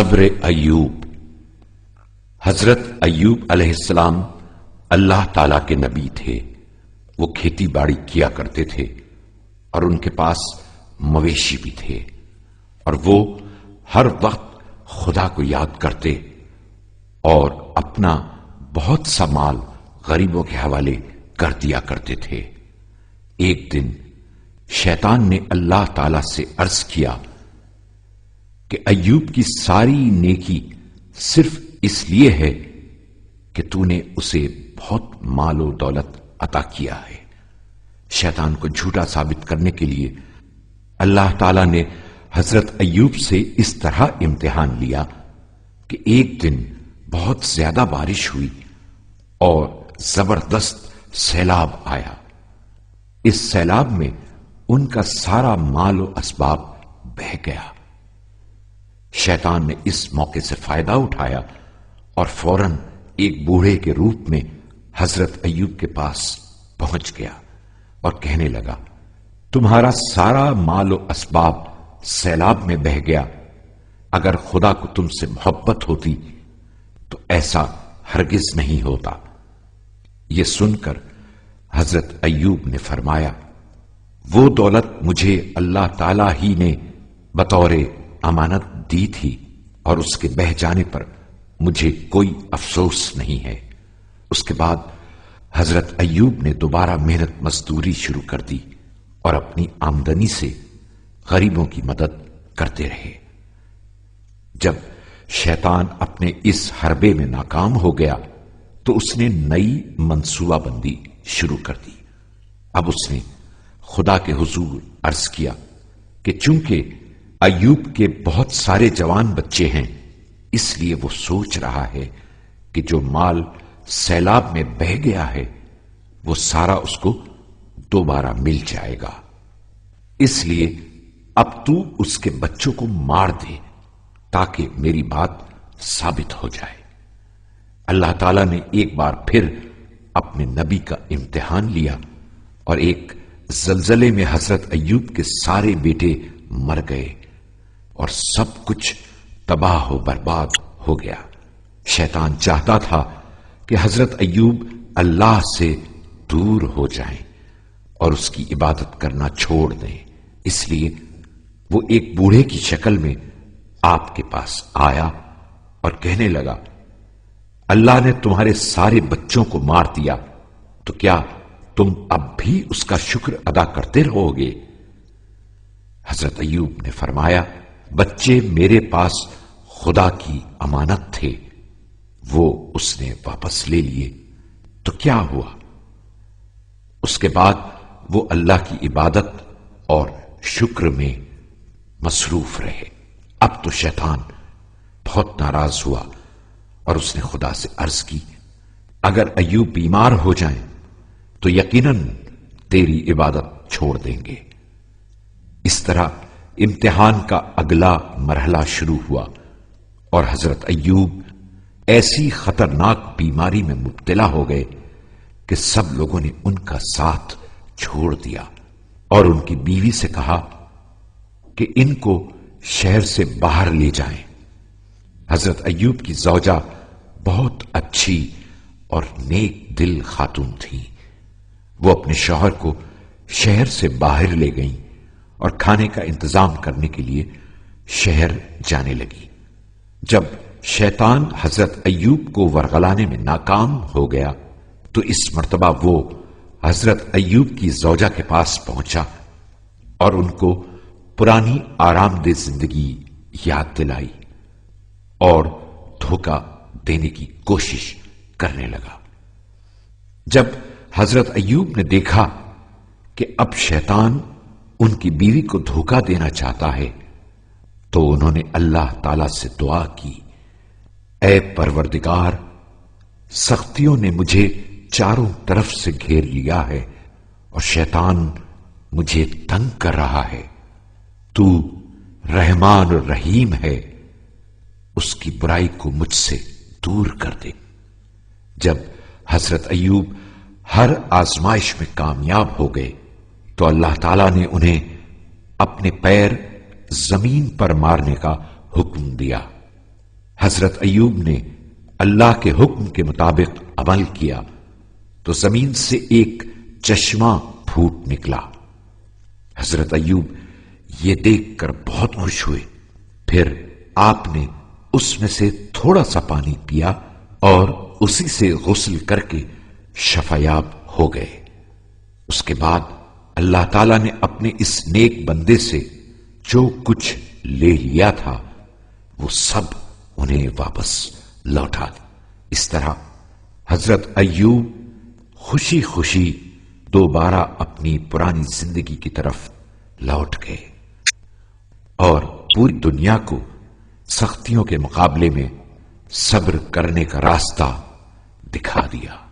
صبر ایوب۔ حضرت ایوب علیہ السلام اللہ تعالی کے نبی تھے۔ وہ کھیتی باڑی کیا کرتے تھے اور ان کے پاس مویشی بھی تھے، اور وہ ہر وقت خدا کو یاد کرتے اور اپنا بہت سا مال غریبوں کے حوالے کر دیا کرتے تھے۔ ایک دن شیطان نے اللہ تعالی سے عرض کیا کہ ایوب کی ساری نیکی صرف اس لیے ہے کہ تو نے اسے بہت مال و دولت عطا کیا ہے۔ شیطان کو جھوٹا ثابت کرنے کے لیے اللہ تعالی نے حضرت ایوب سے اس طرح امتحان لیا کہ ایک دن بہت زیادہ بارش ہوئی اور زبردست سیلاب آیا۔ اس سیلاب میں ان کا سارا مال و اسباب بہہ گیا۔ شیطان نے اس موقع سے فائدہ اٹھایا اور فوراً ایک بوڑھے کے روپ میں حضرت ایوب کے پاس پہنچ گیا اور کہنے لگا، تمہارا سارا مال و اسباب سیلاب میں بہہ گیا، اگر خدا کو تم سے محبت ہوتی تو ایسا ہرگز نہیں ہوتا۔ یہ سن کر حضرت ایوب نے فرمایا، وہ دولت مجھے اللہ تعالی ہی نے بطور امانت دی تھی اور اس کے بہہ جانے پر مجھے کوئی افسوس نہیں ہے۔ اس کے بعد حضرت ایوب نے دوبارہ محنت مزدوری شروع کر دی اور اپنی آمدنی سے غریبوں کی مدد کرتے رہے۔ جب شیطان اپنے اس حربے میں ناکام ہو گیا تو اس نے نئی منصوبہ بندی شروع کر دی۔ اب اس نے خدا کے حضور عرض کیا کہ چونکہ ایوب کے بہت سارے جوان بچے ہیں، اس لیے وہ سوچ رہا ہے کہ جو مال سیلاب میں بہہ گیا ہے وہ سارا اس کو دوبارہ مل جائے گا، اس لیے اب تو اس کے بچوں کو مار دے تاکہ میری بات ثابت ہو جائے۔ اللہ تعالیٰ نے ایک بار پھر اپنے نبی کا امتحان لیا اور ایک زلزلے میں حضرت ایوب کے سارے بیٹے مر گئے اور سب کچھ تباہ و برباد ہو گیا۔ شیطان چاہتا تھا کہ حضرت ایوب اللہ سے دور ہو جائیں اور اس کی عبادت کرنا چھوڑ دیں، اس لیے وہ ایک بوڑھے کی شکل میں آپ کے پاس آیا اور کہنے لگا، اللہ نے تمہارے سارے بچوں کو مار دیا تو کیا تم اب بھی اس کا شکر ادا کرتے رہو گے؟ حضرت ایوب نے فرمایا، بچے میرے پاس خدا کی امانت تھے، وہ اس نے واپس لے لیے تو کیا ہوا؟ اس کے بعد وہ اللہ کی عبادت اور شکر میں مصروف رہے۔ اب تو شیطان بہت ناراض ہوا اور اس نے خدا سے عرض کی، اگر ایوب بیمار ہو جائیں تو یقیناً تیری عبادت چھوڑ دیں گے۔ اس طرح امتحان کا اگلا مرحلہ شروع ہوا اور حضرت ایوب ایسی خطرناک بیماری میں مبتلا ہو گئے کہ سب لوگوں نے ان کا ساتھ چھوڑ دیا اور ان کی بیوی سے کہا کہ ان کو شہر سے باہر لے جائیں۔ حضرت ایوب کی زوجہ بہت اچھی اور نیک دل خاتون تھی۔ وہ اپنے شوہر کو شہر سے باہر لے گئیں اور کھانے کا انتظام کرنے کے لیے شہر جانے لگی۔ جب شیطان حضرت ایوب کو ورغلانے میں ناکام ہو گیا تو اس مرتبہ وہ حضرت ایوب کی زوجہ کے پاس پہنچا اور ان کو پرانی آرام دہ زندگی یاد دلائی اور دھوکہ دینے کی کوشش کرنے لگا۔ جب حضرت ایوب نے دیکھا کہ اب شیطان ان کی بیوی کو دھوکہ دینا چاہتا ہے تو انہوں نے اللہ تعالی سے دعا کی، اے پروردگار، سختیوں نے مجھے چاروں طرف سے گھیر لیا ہے اور شیطان مجھے تنگ کر رہا ہے، تو رحمان اور رحیم ہے، اس کی برائی کو مجھ سے دور کر دے۔ جب حضرت ایوب ہر آزمائش میں کامیاب ہو گئے تو اللہ تعالیٰ نے انہیں اپنے پیر زمین پر مارنے کا حکم دیا حضرت ایوب نے اللہ کے حکم کے مطابق عمل کیا تو زمین سے ایک چشمہ پھوٹ نکلا۔ حضرت ایوب یہ دیکھ کر بہت خوش ہوئے، پھر آپ نے اس میں سے تھوڑا سا پانی پیا اور اسی سے غسل کر کے شفایاب ہو گئے۔ اس کے بعد اللہ تعالیٰ نے اپنے اس نیک بندے سے جو کچھ لے لیا تھا وہ سب انہیں واپس لوٹا۔ اس طرح حضرت ایوب خوشی خوشی دوبارہ اپنی پرانی زندگی کی طرف لوٹ گئے اور پوری دنیا کو سختیوں کے مقابلے میں صبر کرنے کا راستہ دکھا دیا۔